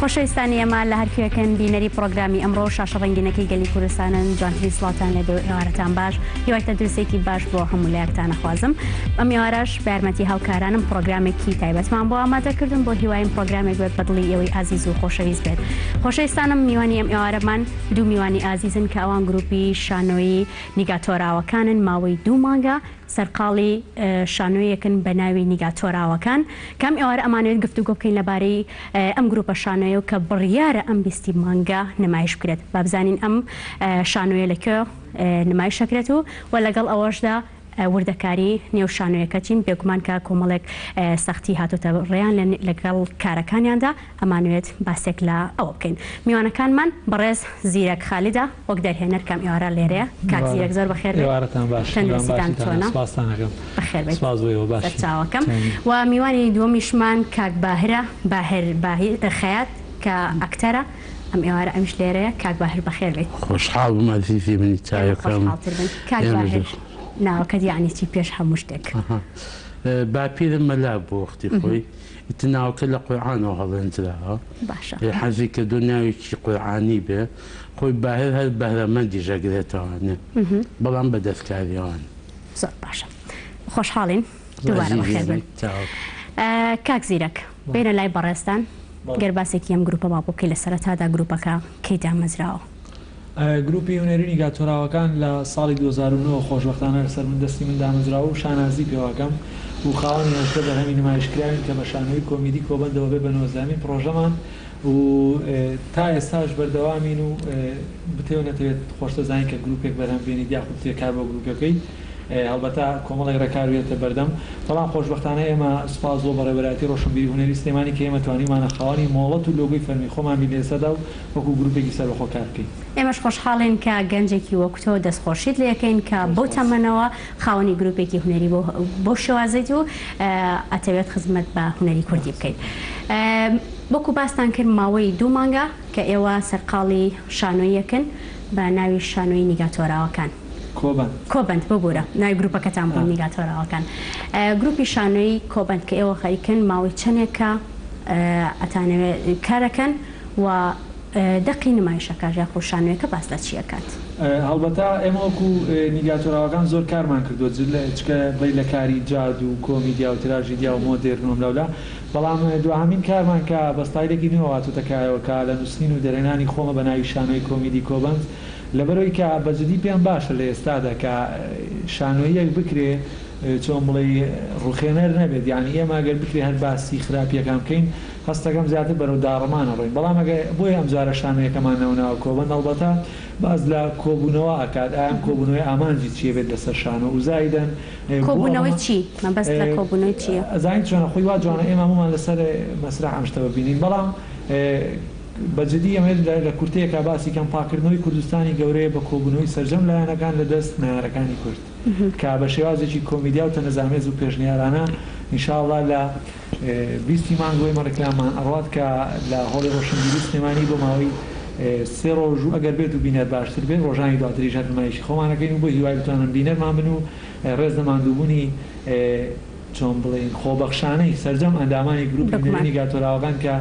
خۆشەویستانی ئێمە لە هەرکوێکن بینەری پرۆگرامی ئەمڕۆ شاشە ڕەنگینەکەی گەلی کوردستانن جوانترین سڵاتان لێ ئێوارەتان باش هیوایتە درستێکی باش بۆ هەموو لایەکتان نەخوازم ئەم ئێوارەش بە یارمەتی هاوکارانم پرۆگرامێکی تایبەتمان بۆ ئامادەکردن بۆ هیوایم پرۆگرامێک بێت بەدڵی ئێوەی ئازیز و خۆشەویست بێت خۆشەویستانم میوانی ئەم ئێوارەمان دوو میوانی ئازیزن کە ئەوان گروپی شانۆیی نیگاتۆراوەکانن ماوەی 2 مانگە سەرقاڵی شانۆیەکن بە ناوی نیگاتۆراوەکان کەم ئێوارە ئەمانوێت گفتوگۆ بکەین لەبارەی ئەم گروپە شانۆیە و کە بڕیارە ئەم 20 مانگە نمایش بکرێت با بزانین ئەم شانۆیە لەکوێ نمایش دەکرێت و لەگەڵ ئەوەشدا وردەکاری نێو شانۆیەکەچین بێگومان کە کۆمەڵێک سەختی هاتوتە ڕێیان لەگەڵ کارەکانیاندا ئەمانوێت باسێک لە ئەوە بکەین میوانەکانمان بەڕێز زیرەک خالیدا وەک دەرهێنەر کەم ئێوارە لێرەیە کاک زیرەک زۆر بەخێر چاوەکەم و میوانی دووەمیشمان کاک باهر خەیات کە ئەکتەرە ئەم ئێوارە ئەمیش لێرەیە کاک باهر بەخێر بێت خۆشحاڵ بووم عزیزی منی چاوەکەم کاک باهر ناوەکەت یعنی چی پێش هەموو شتێک باپیرم مەلا بۆ وەختی خۆی ئیتر ناوەکە لە قورئانەوە هەڵێنراوە حەزی کردو ناوێکی قورئانی بێ خۆی باهر هەر بەهرەمەندی ژەگرێتەوانێ بەڵام بە دەستکاریەوان زۆر باشە خۆشحاڵین دووبارە بەخێر بن کاک زیرەک بینە لای بەڕێستان گەر باسێکی ئەم گروپە با بۆکەی لە سەرەتادا گروپەکە کەی دامەزراوە گروپی هونەری نیگاتۆراوەکان لە ساڵی 2009 خۆشبەختانە لەسەر من دەستی من دامەزراوە و شانازی پێواکەم و خاوەنی هێشتا بەرهەمی نمایشکراوین کە بە شانۆی کۆمیدی کۆبەندەوە بێ بە 19مین پرۆژەمان و تا ئێستاش بەردەوامین و بتێو نەتەوێت خۆشتەزانین کە گروپێک بەرهەم بێنیت یاخود تێکار بۆ گروپەکەی هەڵبەتە کۆمەڵێک ڕێکاروێتە بەردەم بەڵام خۆشبەختانە ئێمە سوپاس بۆ بەڕێوەبەراتی ڕۆشنبیری هونەری سلێمانی کە ئێمە توانیمانە خاوەنی مۆڵەت و لۆگۆی فەرمی خۆمان بین لێسەدا و وەکو گروپێکی سەربەخۆ کار بکەین ئێمەش خۆشحاڵین کە گەنجێکی وەکو تۆ دەستخۆشیت لە یەکەین کە بۆ تەمەنەوە خاوەنی گروپێکی هونەری بۆ شێوازیت و ئەتەوێت خزمەت بە هونەری کوردی بکەیت وەکو باستان کرد ماوەی 2 مانگە کە ئێوە سەرقاڵی شانۆیەکن بە ناوی شانۆی نیگاتۆراوەکان کۆبند ببوورە ناوی گروپەکەتان بۆ نیگاتۆراوەکان گروپی شانۆی کۆبند کە ئێوە خەریکن ماوەی چەندێکە ئەتانەوێت کارەکەن و دەقی نمایشەکە یاخۆ شانۆیەکە باس لە چیەکات هەڵبەتە ئێمە وەکو نیگاتۆراوەکان زۆر کارمان کردووە چکە بڵی لە کاری جاد و کۆمیدیا و تراژیدیا و مۆدێرن لەولا بەڵام دوهەمین کارمان کە بەستایلێکی نوێ هاتووەتەکایەوە کە لە نووسین و دەرهێنانی خۆمە بە ناوی شانۆی کۆمیدی کۆبند لەبەرەوەی کە بەجددی پێیان باشە لە ئێستادا کە شانۆیەک بکرێ چۆن بڵێ ڕوخێنەر نەبێت یعنی ئێمە ئەگەر بکرێ هەر باسی خراپیەکان بکەین هەستەکەم زیاتر بەرەو داڕمانە ڕۆین بەڵام ئەگە بۆی ئەم جارە شانۆیەکەمان نەوناوە کۆبەند هەڵبەتە باز لە کۆبوونەوە ئاکات ئایان کۆبوونەوەی ئامانجی چیە بێت لەسەر شانۆ و زایدەن کۆبوونەوەی چی مەبەست لە کۆبوونەوەی چییە ئەزانین چۆنە خۆی وا جوانە ئێمە هەموومان لەسەر مەسرح ئەم شتە ببینین بەڵام بەجددی ئەمە لە کورتەیەکە باسی کەم پاکردنەوەی کوردستانی گەورەیە بە کۆبوونەوەی سەرجەم لایەنەکان لە دەست نایارەکانی کورد کە بە شێوازێکی کۆمیدیا و تەنەزامێز و پێشنیارانە ئینشاءڵڵا لە 20 مانگۆی مەڕکلامان ئەڕات کە لە هۆڵی ڕۆشنبیری سلێمانی بۆ ماوەی 3 ڕۆژ و ئەگەر بێت و بینەر باشتر بێت ڕۆژانی دواتریش هەر نمایشی خۆمانەکەین و بۆ هیوای بتوانن بینەرمان بن و ڕێز نەماندووبوونی چۆن بڵێن خۆبەخشانەی سەرجەم ئەندامانی گروپی نیگاتۆراوەکان کە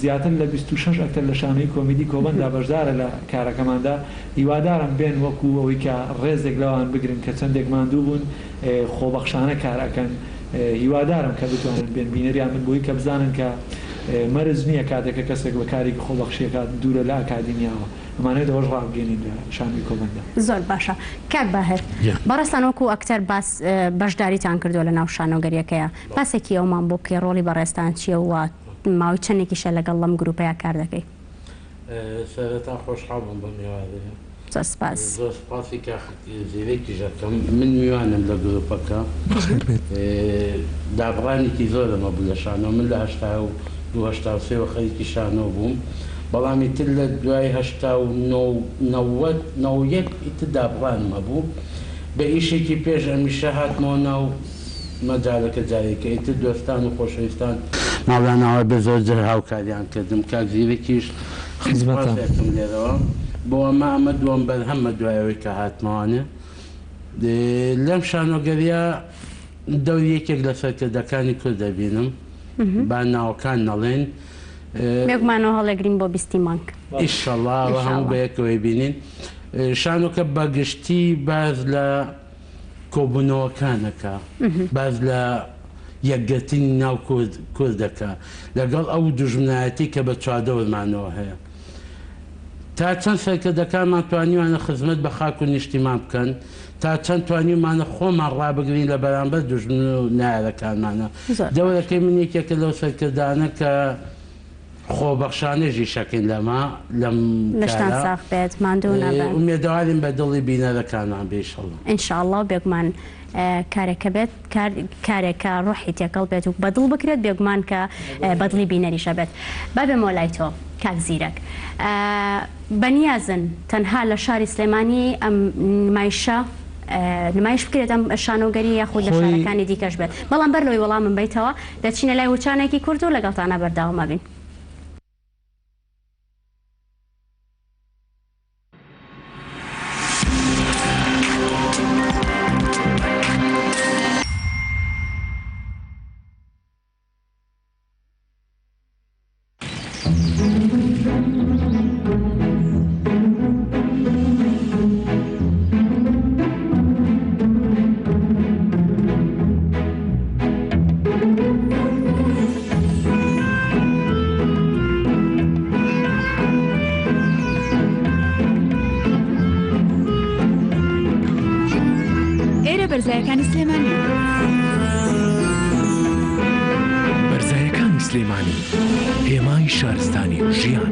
زیاتر لە 26 ئەکتەر لە شانۆی کۆمیدی کۆبەندا بەشدارە لە کارەکەماندا هیوادارم بێن وەکو ئەوەی کە ڕێزێک لەوان بگرن کە چەندێک ماندوو بوون خۆبەخشانە کارەکەن هیوادارم کە بتوانن بێن بینەریان من بۆی کە بزانن کە مەرج نییە کاتێکە کەسێک بە کارێکی خۆبەخشیەکە دوورە لە ئاکادمیاوە ئەمانەیە دەوەش ڕابگەێنین لە شانۆی کۆبەندە زۆر باشە کاک باهر بەڕێستان وەکو ئەکتەر بەشداریتان کردووە لە ناو شانۆگەریەکەیە باسێکی ئەومان بۆ بکەی ڕۆڵی بەڕێستان چییە و ماوەی چەندێکیشە لەگەڵ لەم گروپەیە کار دەکەی سەرەتا خۆشحاڵ بووم بە میوانەیە زۆر سپاس زۆر سپاسی کە زیرەکی ژەکەم من میوانم لە گروپەکە دابڕانێکی زۆرمە بوو لە شانۆ من لە 1970 خەریکی شانۆ بووم بەڵامی تر لە دوای 1990 ئیتر دابڕانمە بوو بە ئیشێکی پێش ئەمیشە هاتمەوە ناو مەجالەکە جارێکە ئیتر دۆستان و خۆشەویستان ماڵانەوە بە زۆر جار هاوکاریان کردم کاک زیرەکیش خزمەتم لێرەوە بۆ ئەمە ئەمە دووەم بەرهەمە دوایەوەی کە هاتمەوانێ لەم شانۆگەریە دەوری یەکێک لە سەرکردەکانی کورد دەبینم با ناوەکان نەڵێن بێگومانەوە هەڵەگرین بۆ 20 مانگ ئیشەڵڵا هەموو بەیەکەوەی بینین شانۆکە بەگشتی باز لە کۆبوونەوەکانەکە باز لە یەکگرتنی ناو کوردەکە لەگەڵ ئەو دوژمنایەتی کە بە چوادەوەمانەوە هەیە تا چەند سەرکردەکانمان توانیوانە خزمەت بە خاک و نیشتیمان بکەن تا چەند توانیمانە خۆمان ڕابگرین لە بەرامبەر دوژمن و نایەرەکانمانە دەوەرەکەی من یەکێکە لەو سەرکردانە کە خۆبەخشانێژی شەکەین لەما لەم لەشتان ساخ بێت ماندوو نابێت ئومێدەوارین بە دڵی بینەرەکانمان بێشەڵە ئینشاءڵڵا بێگومان کارێکە بێت کارێکە ڕۆحی تێکەڵ بێت و بەدڵ بکرێت بێگومان کە بەدڵی بینەریشە بێت بابێمەوە لای تۆ کاک زیرەک بەنیازن تەنها لە شاری سلێمانی ئەم نمایشە نمایش بکرێت ئەم شانۆگەری یاخود لە شارەکانی دیکەش بێت بەڵام بەر لەوەی وەڵام من بیتەوە دەچینە لای وچانێکی کورد و لەگەڵتانە بەرداوامە بین. بەرزایەکانی سلێمانی بەرزایەکانی سلێمانی هێمای شارستانی ژیان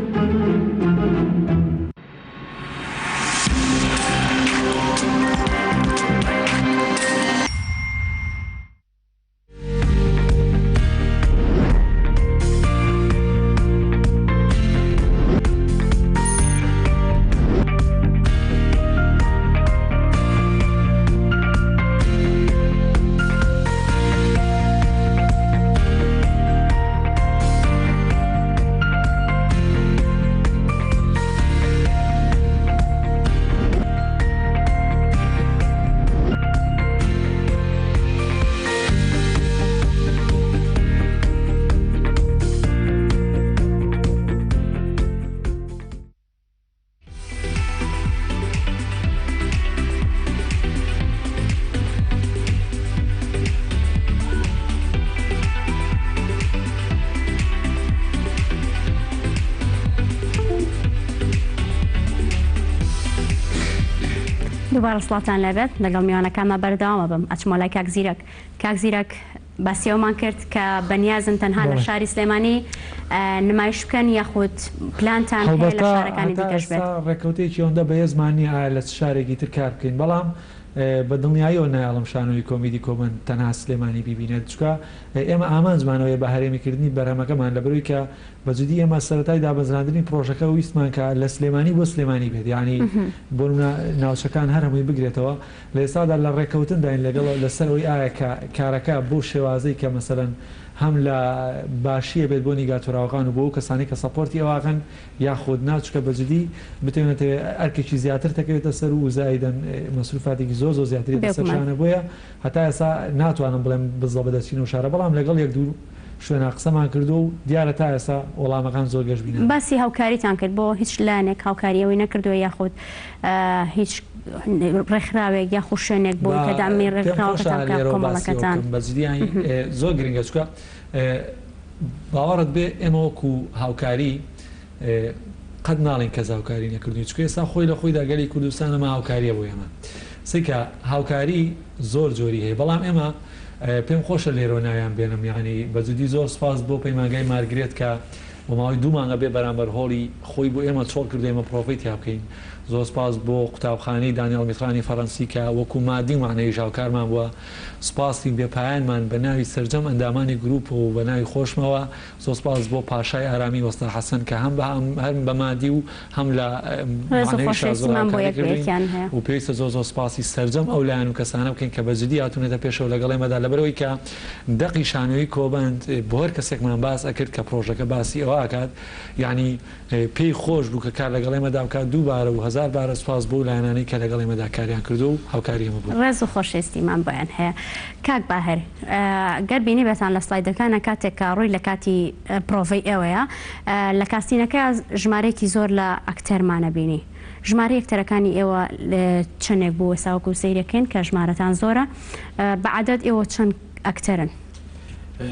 دووبارە سڵاتان لەبێت لەگەڵ میوانەکانمە بەردەوامە بم ئەچمۆ لای کاک زیرەک. کاک زیرەک باسیەوەمان کرد کە بەنیازن تەنها لە شاری سلێمانی نمایش بکەن یاخود پلانتان هەیە لە شارەکانی دیکەش بێت. ڕێکەوتێکی ئەوەندە بەهێزمانی ئایا لە شارێکی تر کار بکەین بەڵام بە دڵنیاییەوە نایڵم شانۆی کۆمیدی کۆمن تەنها سلێمانی بیبینێت چکە ئێمە ئامانجمانەوەی بە هەرێمیکردنی بەرهەمەکەمان لە بەروی کە بەجددی ئێمە سەرەتای دابەزراندنی پرۆژەکە ویستمان کە لە سلێمانی بۆ سلێمانی بێت یعنی بۆ ناوچەکان هەر هەمووی بگرێتەوە لە ئێستادا لە ڕێکەوتنداین لەگەڵ لەسەرەوەی ئایا کارەکە بۆ شێوازەی کە مەسەرەن هەم لە باشیە بێت بۆ نیگاتۆراوەکان و بۆ کەسانی کە سەپۆرتی ئەواغن یاخود ناچکە بەجددی بتوانێتەوە ئەرکێکی زیاتر تەکەوێتە سەر و زایدەن مەسروفاتێکی زۆر زیاتری بەسەرشانە بۆیە هەتا ئێستا ناتوانم بڵێم بزڵ بەدەچین و شارە بەڵام لەگەڵ یەک دوو شوێنە قسەمان کردو و دیارە تا ئێستا وەڵامەکان زۆر گەشت بینن. باسی هاوکاریتان کرد بۆ هیچ لایەنێک هاوکاریەوەی نەکردووە یاخود هیچ ڕێکخراوێک یاخود شوێنێک بۆ کە دامی ڕێکخراوەکەتان کۆمەڵەکەتان بەجددیان زۆر گرنگە چکە باوەڕت بێ ئێمە وەکو هاوکاری قەت ناڵین کەس هاوکاری نەکردوی چکە ئێستا خۆی لە خۆی داگەلی کوردستانەمە هاوکاریە بۆ ئێمە سیکە هاوکاری زۆر جۆری هەیە بەڵام ئێمە پێم خۆشە لێرە ناویان بێنم یعنی بەجددی زۆر سپاس بۆ پەیمانگای مارگرێت کە وماوەی دوومانگە بێ بەرامبەر هۆڵی خۆی بۆ ئێمە چۆڵ کرد ئێمە پرۆفیتی بکەین زۆر سپاس بۆ قوتابخانەی دانیێڵ میترانی فەڕەنسی کە وەکو مادی مانەی ژاوکارمان بووە سپاسی بێپایانمان بە ناوی سەرجەم ئەندامانی گروپ و بە ناوی خۆشمەوە زۆر سپاس بۆ پاشای ئارامی وەستە حەسەن کە هەم بە مادی و هەم لە و پێویستە زۆر سپاسی سەرجەم ئەو لایەن و کەسانە بکەین کە بەجددی هاتوونێتە پێشەوە لەگەڵێمەدا لەبەرەوەی کە دەقی شانۆی کۆبند بۆ هەر کەسێکمان باس ئەکرد کە پرۆژەکە باسی ئەوە ئەوکات یعنی پێی خۆش بوو کە کار لەگەڵێمەدا بکات دووبارە و هزار بارە سپاس بۆ لایەنانەی کە لەگەڵێمەدا کاریان کردو و هاوکاری ئێمە بوو. ڕێز و خۆشەویستیمان بۆیان هەیە. کاک باهەر گەر بینی بێتان لە سلایدەکانە کاتێک ڕووی لە کاتی پرۆڤەی ئێوەیە لە کاستینەکە ژمارەیەکی زۆر لە ئەکتەرمانە بینی. ژمارە یەکتەرەکانی ئێوە چەندێک بوو ساوەکو سەیرەکەین کە ژمارەتان زۆرە بەعادەت ئێوە چەند ئەکتەرن؟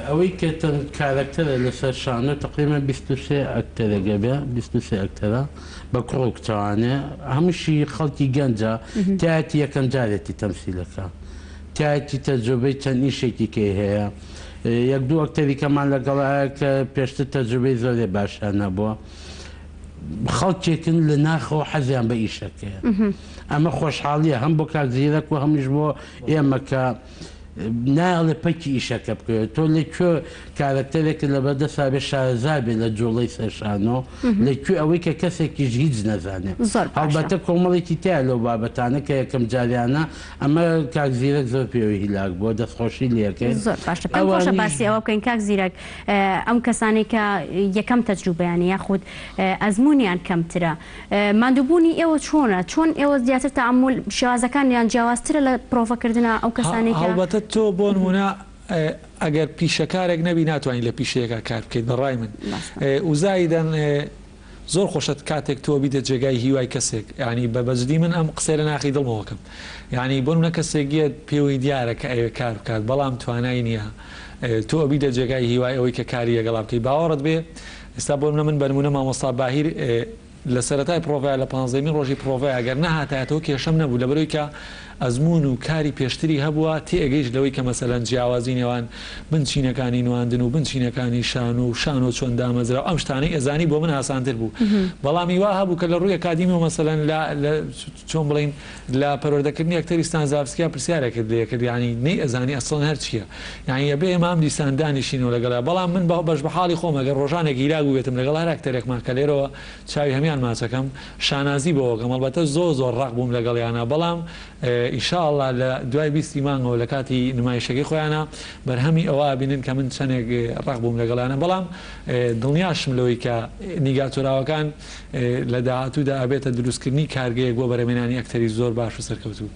ئەوەی کە کارکتەرە لەسەر شانۆ تقریبا 23 ئەکتەرەگە بێ 23 ئەکتەرە بە کوڕ و کچەوانێ هەمووشی خەڵکی گەنجە تایەتی یەکەم جارێتی تەمسیلەکە تایەتی تەجروبەی چەند ئیشێکی کێ هەیە یەک دوو ئەکتەری کەمان لەگەڵایە کە پێشتر تەجروبەی زۆرێ باشیان نەبووە خەڵکێکن لە ناخەوە حەزیان بە ئیشەکەیە ئەمە خۆشحاڵیە هەم بۆ کاک زیرەک و هەمیش بۆ ئێمە کە ناڵێ پەکی ئیشەکە بکەوێت تۆ لەکوێ کارکتەرێک لە بەدەسا بێ شارەزابێ لە جوڵەی سەرشانۆ لەکوێ ئەوەی کە کەسێکیش هیچ نەزانێت هەڵبەتە کۆمەڵێکی تیا لەو بابەتانە کە یەکەم جاریانە ئەمە کاک زیرەک زۆر پێوەی هیلاک بۆ دەستخۆشی لێەکەی زۆر باشە پێم خۆشە باسی ئەوە بکەین کاک زیرەک ئەم کەسانی کە یەکەم تەجروبەیان یاخود ئەزممویان کەمترە مادووبوونی ئێوە چۆن ئێوە زیاتر تەعامل شێوازەکانیان جیاوازترە لە پرۆڤەکردنە ئەو کەسانی تۆ بۆ نمونە ئەگەر پیشەکارێک نەبی ناتوانین لە پیشەیەکە کار بکەیت بەڕای من وزایدەن زۆر خۆشت کاتێک تۆ بیدە جێگای هیوای کەسێک ینی بە بەجددی من ئەم قسە لە ناخی دڵمەوەکەم ینی بۆ نە کەسێکیت پێوەی دیارە کە ئەوێ کار بکات بەڵام توانای نییە تۆ بیدە جێگای هیوای ئەوەی کە کاری لەگەڵا بکەی باوەڕت بێ ئێستا بۆ من بەنمونە مامۆستا باهیر لە سەرەتای پرۆڤای لە 15 ڕۆژی پرۆڤای ئەگەر نەهاتایەتەوە کێشەم نەبوو لەبەرەوەی کە ئەزمون و کاری پێشتری هەبووە تێگەیش لەوەی کە مەسەلەن جیاوازی نێوان بنچینەکانی نواندن و بنچینەکانی شان و چۆن دامەزرا ئەم شتانەی ئەزانی بۆ من ئاسانتر بوو بەڵامی وا هەبوو کە لە ڕووی ئەکادیمی و مەسەلەن چۆن بڵین لە پەروەردەکردنی ئەکتەری ستانزافسکیا پرسیارێکرد لێکرد ینی نەی ئەزانی ئەسڵەن هەر چییە یعنی ئەبێ ئێمە ئەم دیساندانیشینەوە لەگەڵا بەڵام من بەش بە حاڵی خۆم ئەگەر ڕۆژانێک هیلاگ بێتم لەگەڵ هەر ئەکتەرێکمان کە لێرەوە چاوی هەمیان ماچەکەم شانازی بەوەکەم هەڵبەتە زۆر ڕق بووم لەگەڵیانە بەڵام ئینشاءڵڵا لە دوای 20 مانگەوە لە کاتی نمایشەکەی خۆیانە بەرهەمی ئەوە بینن کە من چەندێک ڕق بووم لەگەڵانە بەڵام دڵنیاشم لەوەی کە نیگاتۆراوەکان لە داهاتوودا ئەبێتە دروستکردنی کارگەیەک بۆ بەرەمێنانی ئەکتەری زۆر باش و سەرکەوتوو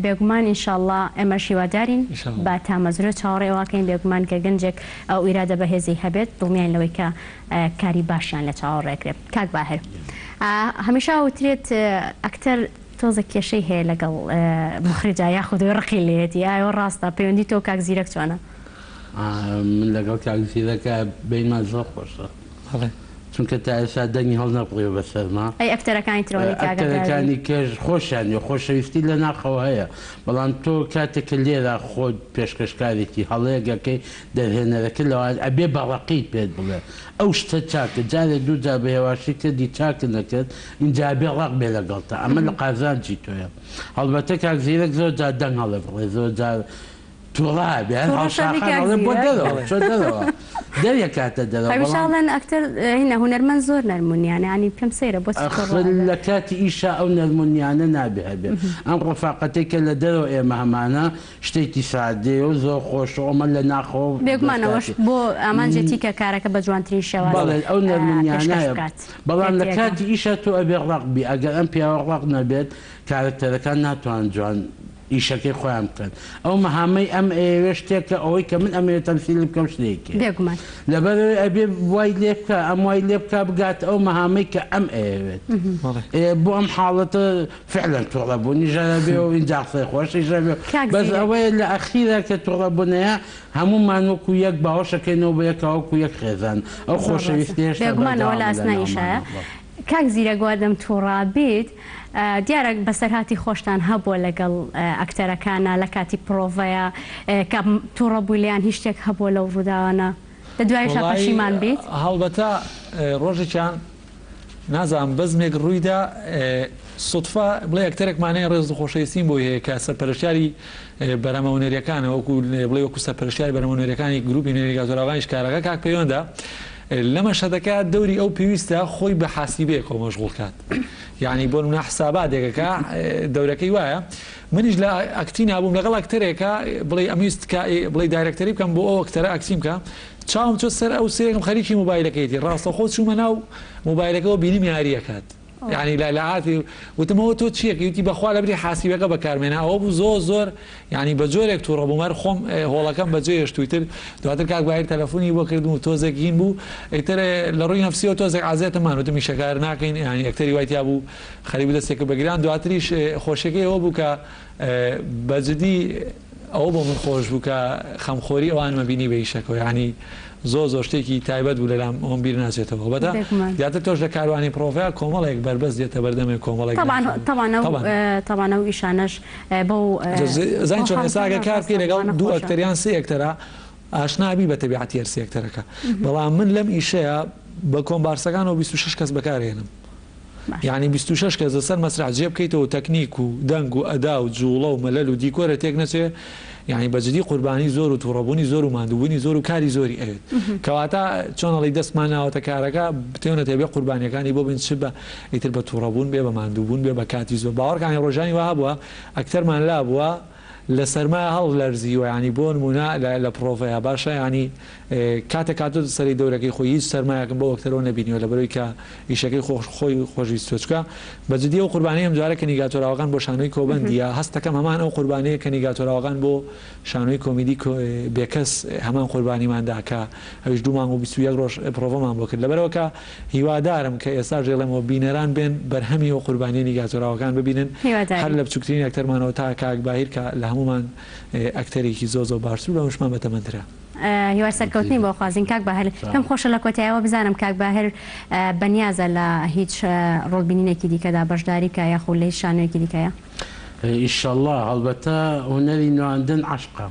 بێگومان ئینشاءڵڵا ئێمە شیوادارین با تامەزرە چاوەڕێواکەین بێگومان کە گەنجێک ئەو ئیرادە بەهێزی هەبێت دڵنیان لەوەی کە کاری باشیان لە چاوەڕێکرێت کاک باهر هەمیشا وترێت ئەکتەر تۆزە کێشەی هەیە لەگەڵ مخرجا یاخودی ڕقی لێتی ئاوە ڕاستە پەیوەندی تۆ کاک زیرەک چۆنە؟ من لەگەڵ کاک زیرەکە بینمان زۆر خۆشە چونکە تا ئێستا دەنگی هەڵ نەبڕیەوە بەسەرما ئەی ئەکتەرەکانی ترۆنی ئەکتەرەکانی کێش خۆشیان خۆشەویستی لە ناخەوە هەیە بەڵام تۆ کاتێککە لێرە خۆت پێشکەشکارێکی هەڵەیەگەکەی دەرهێنەرەکە لەوە ئەبێ بەڕقیت پێت بڵێ ئەو شتە چاکە جارێک دوو جا بە هێواشی کردی چاکە نەکرد اینجا بێ ڕق بێ لەگەڵتە ئەمە لە قازانجی تۆیە هەڵبەتە کاک زیرەک زۆر جار دەنگ هەڵێ بڵێ زۆر جار توڵابیان هەڵشاخانەڵێ بۆ دەرەوە چۆ دەرەوە دەریە کاتە دەرەوە هەمیشاڵێن ئەکتەر هینە هونەرمەند زۆر نەرمونیانە ینی پێم سەیرە بۆ لە کاتی ئیشا ئەو نەرمونیانە نابێ هەبێ ئەم ڕفاقەتێکە لە دەرەوە ئێمە هەمانە شتێکی سادێ و زۆر خۆش ئەمە لە ناخۆ بێگومانەوەش بۆ ئامانجێتی کە کارەکە بە جوانترین شێوازە بەڵێ ئەو نەرمونیانایە بەڵام لە کاتی ئیشە تۆ ئەبێ ڕقبی ئەگەر ئەم پیاوە ڕق نەبێت کارکتەرەکان ناتوان جوان ئیشەکەی خۆیان بکەن ئەو مەهامەی ئەم ئێوە شتێکە ئەوەی کە من ئەمێ تەمسیل بکەم شتێکی لەبەرەوەی ئەبێ وای لێ بکە ئەم وای لێ بکە بگات ئەو مەهامەی کە ئەم ئەوێت بۆ ئەم حاڵەتە فعلا تووڕەبوونی ژەرە بێ و ئینجا قسەی خۆشی ژەبێ بەس ئەوەیە لە ئەخیرە کە تووڕەبوونەیە هەمومان وەکو یەک باوەشەکەینەوە بە یەکەوەکو یەک خێزان ئەو خۆشەویستیش بێگومانەوە لە ئاسنایشایە کاک زیرەگوادەم تووڕا بێت دیارە بەسەرهاتی خۆشتان هەبووە لەگەڵ ئەکتەرەکانە لە کاتی پرۆڤەیە کە تووڕەبوولیان هیچ شتێک هەبووە لەو ڕووداوانە لە دوایشە پەشیمان بیت هەڵبەتە ڕۆژێکیان نازانم بەزمێک ڕوویدا سوتفا بڵێ ئەکتەرێکمانەیە ڕێز خۆشەویستیم بۆی هەیە کە سەرپەرشتیاری بەرەمەونەریەکانە وەکو بڵێ وەکو سەرپەرشتیاری بەرەمەونەریەکانی گروپی نوێنەریگاتۆراوانی شکارەکە کاک پەیوەندە لەمە شەدەکە دەوری ئەو پێویستە خۆی بە حاسیبەیەکەوە مەشغوڵ کات یعنی بۆ نمونە حساباتێکەکە دەورەکەی وایە منیش لە ئەکتی نابووم لەگەڵ ئەکتەرێکە بڵێ ئەمیست بڵێ دایرەکتەری بکەم بۆ ئەو ئەکتەرە ئەکتیم بکە چاوم چۆ سەر ئەو سێکم خەریکی موبایلەکەیتی ڕاستەخۆ چوومە ناو موبایلەکەەوە بینیم یاریەکات یعنی لە عاتی وتمەوە تۆ چیەکە وتی بەخوا لە بری حاسیبەکە بەکارمێنە ئەوە بوو زۆر ینی بە جۆرێک تووڕە بوومەر خۆم هۆڵەکەم بەجێ هێشتویتر دواتر کاک بایر تەلەفۆنی بۆ کردم و تۆزێکین بوو ئیتر لە ڕووی نەفسیەوە تۆزێک ئازێتمان وتمی شەکار ناکەین ینی ئەکتەری وایتیا بوو خەریب دەستێکە بەگران دواتریش خۆشەکەی ئەوە بوو کە بەجددی ئەوە بۆ من خۆش بوو کە خەمخۆری ئەوانمە بینی بە ئیشەکەەوە ینی زۆر شتێکی تایبەت بوو لەلام ئەوم بیر ناچێتەوە بەدا دیاتر تۆش لە کاروانی پرۆڤیا کۆمەڵێک بەربەس دێتە بەردەمێک کۆمەڵێک تاوانە و ئیشانەش بۆ زین چۆن ئێساگە کار پێ لەگەڵ دوو ئەکتەریان سێ ئەکتەرە ئاشنابی بە تەبیعەتی هەر سێ ئەکتەرەکە بەڵام من لەم ئیشەیە بە کۆمبارسەکانەوە 26 کەس بەکارهێنم یعنی 26 کەس لەسەر مەسرح جێ بکەیتەوە تەکنیک و دەنگ و ئەدا و جوڵە و مەلەل و دیکۆرە تێک نەچێ یعنی بەجددی قوربانی زۆر و تووڕەبوونی زۆر و ماندووبوونی زۆر و کاری زۆری ئەوێت کەواتە چۆنەڵی دەستمان ناوەتە کارەکە بتێونە تێبێ قوربانیەکانی بۆ بین چ بە ئیتر بە تووڕەبوون بێ بە ماندووبوون بێ بە کاتی زۆر باوەڕکانی ڕۆژانی وها بووە ئەکتەرمان لا بووە لە سەرمایە هەڵ لەرزی و ینی بۆ نمونە لە پرۆڤەیە باشە ینی کاتێک کاتۆ سەری دەورەکەی خۆی هیچ سەرمایەکەم بۆ ئەکتەرەوە نەبینیوە لە بەرەوەی کە ئیشەکەی خۆی خۆشویستۆچکە بەجددی ئەو قوربانەی ئەم جارە کە نیگاتۆراوەکان بۆ شانۆی کۆبەندیە هەستەکەم هەمان ئەو قوربانەیە کە نیگاتۆراوەکان بۆ شانۆی کۆمیدی بێکەس هەمان قوربانیماندا کە ئەویش 2 مانگ و 21 ڕۆژ پرۆڤەمان بۆ کرد لەبەرەوە کە هیوادارم کە ئێستا ژێڵێمەوە بینەران بێن بەرهەمی ئەو قوربانیی نیگاتۆراوەکان ببینن هەر لە بچووکترین ئەکتەرمانەوە تا کاک باهیر کە لە هەمومان ئەکتەرێکی زۆ باشتر بە شمان بەتەمەندرا هیوای سەرکەوتنی بۆ خوازین کاک باهر پێم خۆشە لە کۆتاییەوە بزانم کاک باهر بەنیازە لە هیچ ڕۆڵبینینێکی دیکەدا بەشداری کە یاخۆ لە هیچ شانۆیەکی دیکەیە ئیشەڵڵا هەڵبەتە هونەری نواندن عشقە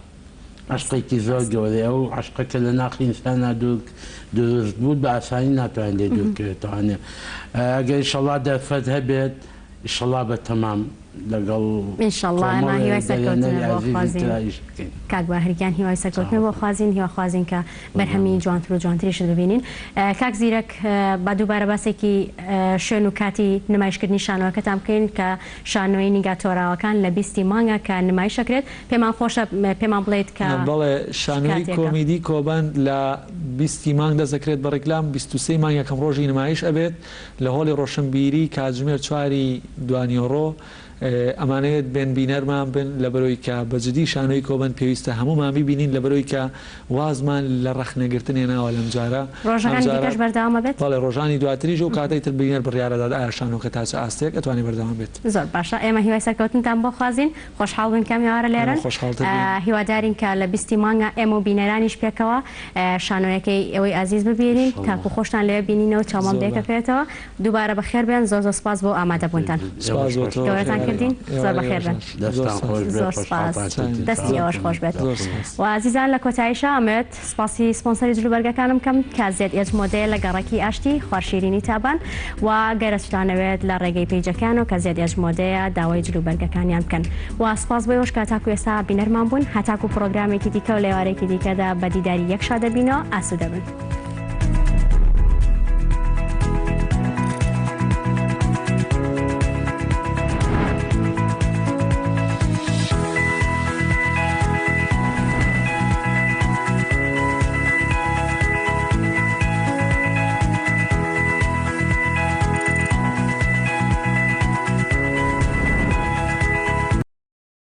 عشقێکی زۆر گەورەیە و عشقەکە لە ناخی ئینسانە دروست بوو بە ئاسانی ناتوانێت لێ دوورکرێتەوانێ ئەگەر ئیشەڵڵا دەرفەت هەبێت ئیشەڵڵا بە تەمام لەگەڵ ئینشەڵڵا ئەمە هیوای سەرکەوتن بۆ خوازین کاک باهرگیان هیوای سەرکەوتن بۆ خوازین هیوا خوازین کە بەرهەمی جوانتر و جوانتریش ببینین کاک زیرەک با دووبارە باسێکی شوێن و کاتی نمایشکردنی شانۆەکەتان بکەین کە شانۆی نیگاتۆراوەکان لە 20 مانگە کە نمایشەکرێت پێمان خۆشە پێمان بڵێیت کە بەڵێ شانۆی کۆمیدی کۆبەند لە 20 مانگ دەزەکرێت بە ڕێکلام 23 مانگ یەکەم ڕۆژی نمایش ئەبێت لە هۆڵی ڕۆشنبیری کاتژمێر 4 دوانیۆڕۆ ئەمانەیەت بێن بینەرمان بن لە بەرەوەی کە بەجددی شانۆی کۆبەند پێویستە هەمومان ببینین لە بەرەوەی کە وازمان لە ڕەخنەگرتن هێناوە لەم جارە ڕۆژەکانی بەردەوام بێت بەڵێ ڕۆژانی دواتریش و کاتەی تر بینەر بڕیارەداد ئایا شانۆکە تا چه ئاستێک ئەتوانێت بەردەوام بێت زۆر باشە ئێمە هیوای سەرکەوتنتان بۆ خوازین خۆشحاڵ بن کامیوارە لێرن هیوادارین کە لە 20 مانگە ئێمە و بینەرانیش پێکەوە شانۆیەکەی ئەوەی ئازیز ببینین تاکو خۆشتان لێ بینینەوە چاومان بێکەکەێتەوە دووبارە بەخێر بێن زۆر سپاس بۆ ئامادەبوونتان گەورەتان کردین زۆر بەخێر بن زۆر سپاس دەستی ئەوەش خۆش بێت و عزیزان لە کۆتاییشە ئەمێت سپاسی سپۆنسەری جلوبەرگەکانم کەم کە زێت مۆدێل لە گەڕەکی ئاشتی خوارشیرینی تابان و گەرەستانەوێت لە ڕێگەی پیجەکان و کە زێت مۆدەیە داوای جلوبەرگەکانیان بکەن و سپاس بۆیەوەش کە تاکو ئێستا بینەرمان بوون هەتاکو پرۆگرامێکی دیکە و لێوارێکی دیکەدا بە دیداری یەکشا دەبینەوە ئاسوودە بن.